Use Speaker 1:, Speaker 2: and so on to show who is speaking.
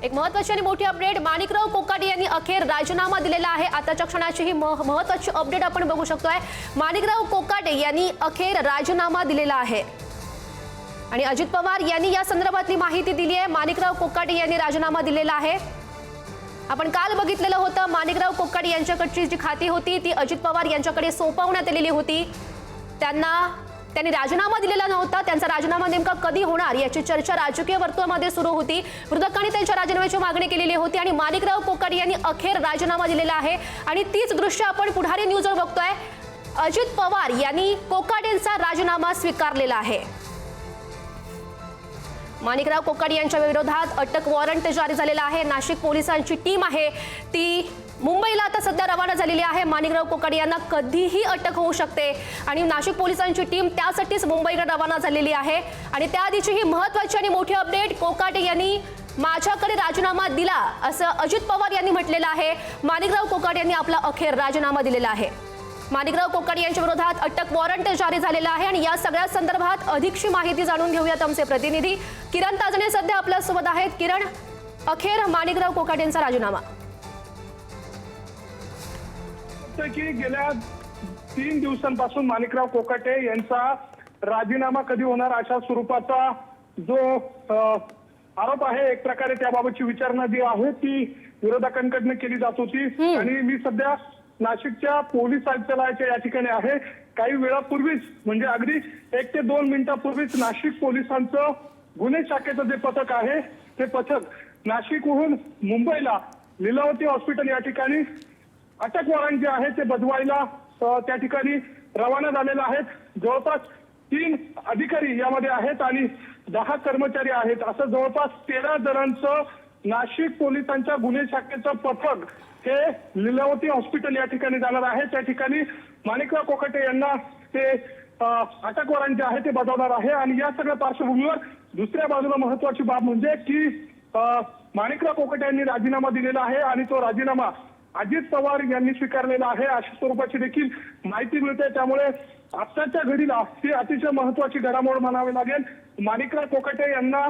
Speaker 1: एक महत्त्वाची आणि मोठी अपडेट, माणिकराव कोकाटे यांनी अखेर राजीनामा दिलेला आहे। आताच्या क्षणाची ही महत्त्वाची अपडेट आपण बघू शकतोय। माणिकराव कोकाटे यांनी अखेर राजीनामा दिलेला आहे आणि अजित पवार यांनी या संदर्भातली माहिती दिली आहे। माणिकराव कोकाटे यांनी राजीनामा दिलेला आहे। आपण काल बघितलेलं होतं, माणिकराव कोकाटे यांच्याकडची जी खाती होती ती अजित पवार यांच्याकडे सोपवण्यात आलेली होती। त्यांनी राजीनामा दिलेला नव्हता। त्यांचा राजीनामा नेमका कधी होणार याची चर्चा राजकीय वर्तुळामध्ये सुरू होती। विरोधकांनी त्यांच्या राजीनाम्याची मागणी केलेली होती आणि माणिकराव कोकाटे यांनी अखेर राजीनामा दिलेला आहे आणि तीच दृश्य आपण पुढारी न्यूजवर बघतोय। अजित पवार यांनी कोकाटेंचा राजीनामा स्वीकारलेला आहे। माणिकराव कोकाटे यांच्या विरोधात अटक वॉरंट जारी झालेला आहे। नाशिक पोलिसांची टीम आहे ती मुंबईला आता सध्या रवाना झालेली आहे। माणिकराव कोकाटे यांना कधीही अटक होऊ शकते आणि नाशिक पोलिसांची टीम त्यासाठीच मुंबईकडे रवाना झालेली आहे। आणि त्याआधीची ही महत्त्वाची आणि मोठी अपडेट, कोकाटे यांनी माझ्याकडे राजीनामा दिला असं अजित पवार यांनी म्हटलेलं आहे। माणिकराव कोकाटे यांनी आपला अखेर राजीनामा दिलेला आहे। माणिकराव कोकाटे यांच्या विरोधात अटक वॉरंट जारी झालेला आहे आणि या सगळ्या संदर्भात अधिकची माहिती जाणून घेऊयात आमचे प्रतिनिधी किरण ताजणे सध्या आपल्या सोबत आहेत। किरण, अखेर माणिकराव कोकाटेंचा राजीनामा।
Speaker 2: की गेल्या 3 दिवसांपासून माणिकराव कोकाटे यांचा राजीनामा कधी होणार अशा स्वरूपाचा जो आरोप आहे, एक प्रकारे त्याबाबतची विचारणा जी आहे ती विरोधकांकडून केली जात होती। आणि मी सध्या नाशिकच्या पोलीस आयुक्तालयाच्या या ठिकाणी आहे। काही वेळापूर्वीच म्हणजे अगदी 1 ते 2 मिनिटांपूर्वीच नाशिक पोलिसांचं गुन्हे शाखेचं जे पथक आहे ते पथक नाशिकहून मुंबईला लीलावती हॉस्पिटल या ठिकाणी अटक वॉरंट जे आहे ते बजवायला त्या ठिकाणी रवाना झालेले आहेत। जवळपास 3 अधिकारी यामध्ये आहेत आणि 10 कर्मचारी आहेत। असं जवळपास 13 जणांचं नाशिक पोलिसांच्या गुन्हे शाखेचं पथक हे लीलावती हॉस्पिटल या ठिकाणी जाणार आहे। त्या ठिकाणी माणिकराव कोकाटे यांना ते अटक वॉरंट जे आहे ते बजावणार आहे। आणि या सगळ्या पार्श्वभूमीवर दुसऱ्या बाजूला महत्वाची बाब म्हणजे की माणिकराव कोकाटे यांनी राजीनामा दिलेला आहे आणि तो राजीनामा अजित पवार यांनी स्वीकारलेला आहे अशा स्वरूपाची देखील माहिती मिळते। त्यामुळे आताच्या घडीला ही अतिशय महत्वाची घडामोड म्हणावी लागेल। माणिकराव कोकाटे यांना